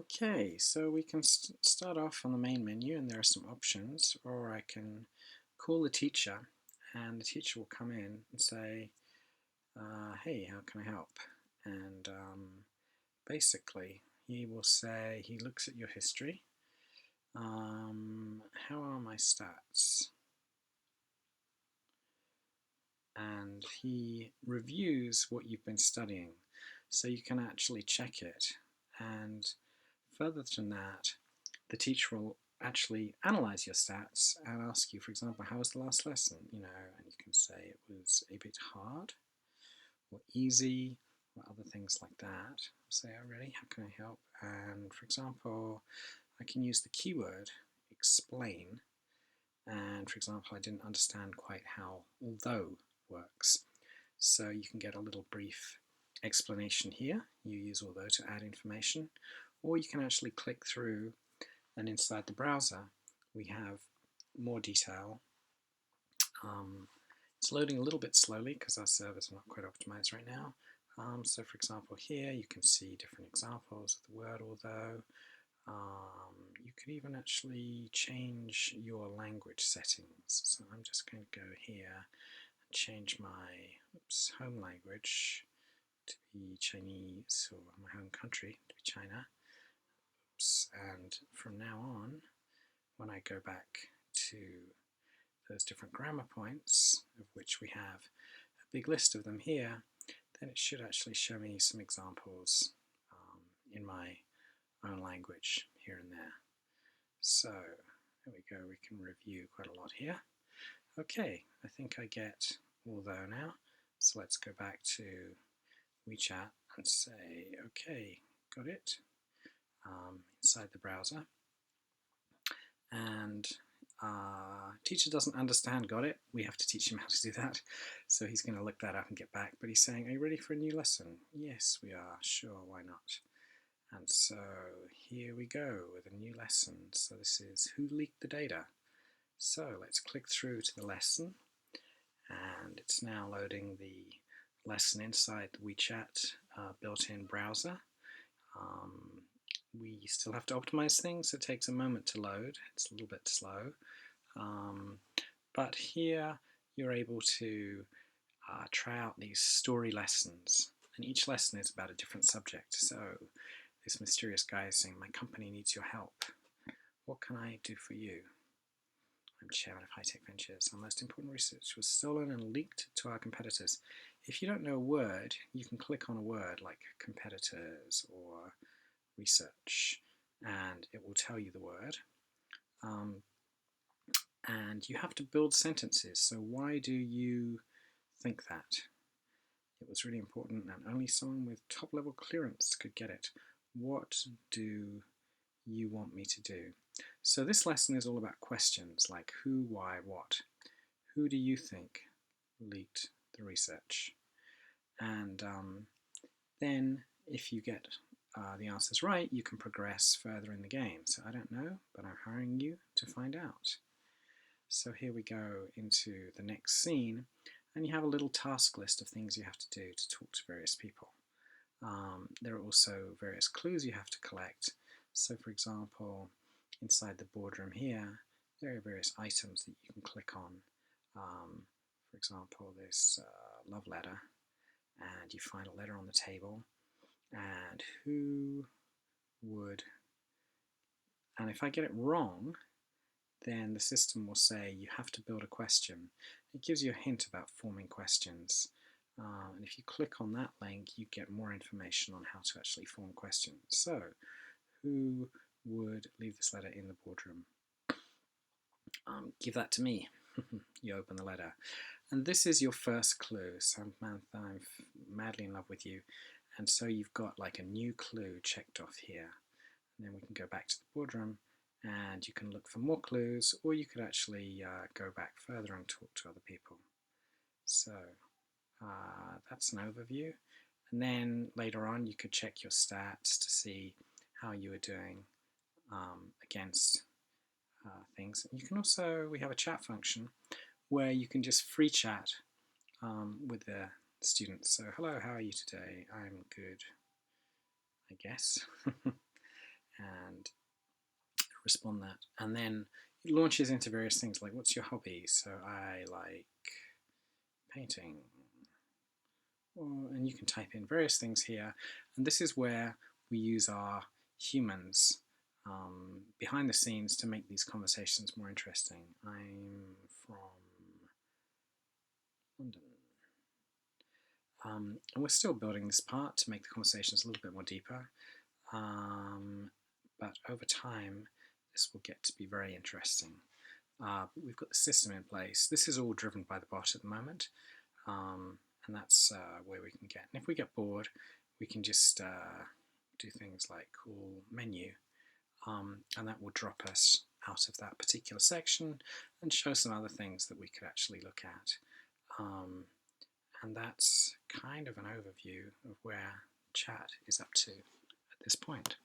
Okay, so we can start off on the main menu and there are some options, or I can call the teacher and the teacher will come in and say, hey, how can I help? And basically he will say, he looks at your history, how are my stats? And he reviews what you've been studying, so you can actually check it. And further than that, the teacher will actually analyze your stats and ask you, for example, how was the last lesson? And you can say it was a bit hard or easy or other things like that. Say, oh, really? How can I help? And for example, I can use the keyword explain. And for example, I didn't understand quite how although works. So you can get a little brief explanation here. You use although to add information, or you can actually click through, and inside the browser we have more detail. It's loading a little bit slowly because our servers are not quite optimized right now. So for example here you can see different examples of the word although. You could even actually change your language settings. So I'm just going to go here and change my home language to be Chinese, or my home country to be China. And from now on, when I go back to those different grammar points, of which we have a big list of them here, then it should actually show me some examples in my own language here and there. So there we go, we can review quite a lot here. Okay, I think I get although now, so let's go back to WeChat and say, okay, got it, inside the browser. And teacher doesn't understand got it. We have to teach him how to do that. So he's going to look that up and get back. But he's saying, are you ready for a new lesson? Yes, we are. Sure, why not? And so here we go with a new lesson. So this is who leaked the data. So let's click through to the lesson. And it's now loading the lesson inside the WeChat built-in browser. We still have to optimize things. It takes a moment to load. It's a little bit slow. But here you're able to try out these story lessons. And each lesson is about a different subject. So this mysterious guy is saying, my company needs your help. What can I do for you? I'm chairman of High Tech Ventures. Our most important research was stolen and leaked to our competitors. If you don't know a word, you can click on a word like competitors or research, and it will tell you the word. And you have to build sentences. So why do you think that? It was really important and only someone with top level clearance could get it. What do you want me to do? So this lesson is all about questions like who, why, what. Who do you think leaked the research? And then if you get the answers right, you can progress further in the game. So I don't know, but I'm hiring you to find out. So here we go into the next scene, and you have a little task list of things you have to do to talk to various people. There are also various clues you have to collect. So for example, inside the boardroom here, there are various items that you can click on. For example, this love letter, and you find a letter on the table, and who would, and if I get it wrong, then the system will say you have to build a question. It gives you a hint about forming questions. And if you click on that link, you get more information on how to actually form questions. So, who would leave this letter in the boardroom? Give that to me. You open the letter. And this is your first clue. Samantha, I'm madly in love with you. And so you've got like a new clue checked off here. And then we can go back to the boardroom and you can look for more clues, or you could actually go back further and talk to other people. So that's an overview. And then later on you could check your stats to see how you are doing against things. You can also, we have a chat function where you can just free chat with the students. So hello, how are you today? I'm good, I guess. and respond that. And then it launches into various things like, what's your hobby? So I like painting. And you can type in various things here. And this is where we use our humans behind the scenes to make these conversations more interesting. I'm from London. And we're still building this part to make the conversations a little bit more deeper. But over time, this will get to be very interesting. We've got the system in place. This is all driven by the bot at the moment. And that's where we can get. And if we get bored, we can just do things like call menu, and that will drop us out of that particular section and show some other things that we could actually look at. And that's kind of an overview of where chat is up to at this point.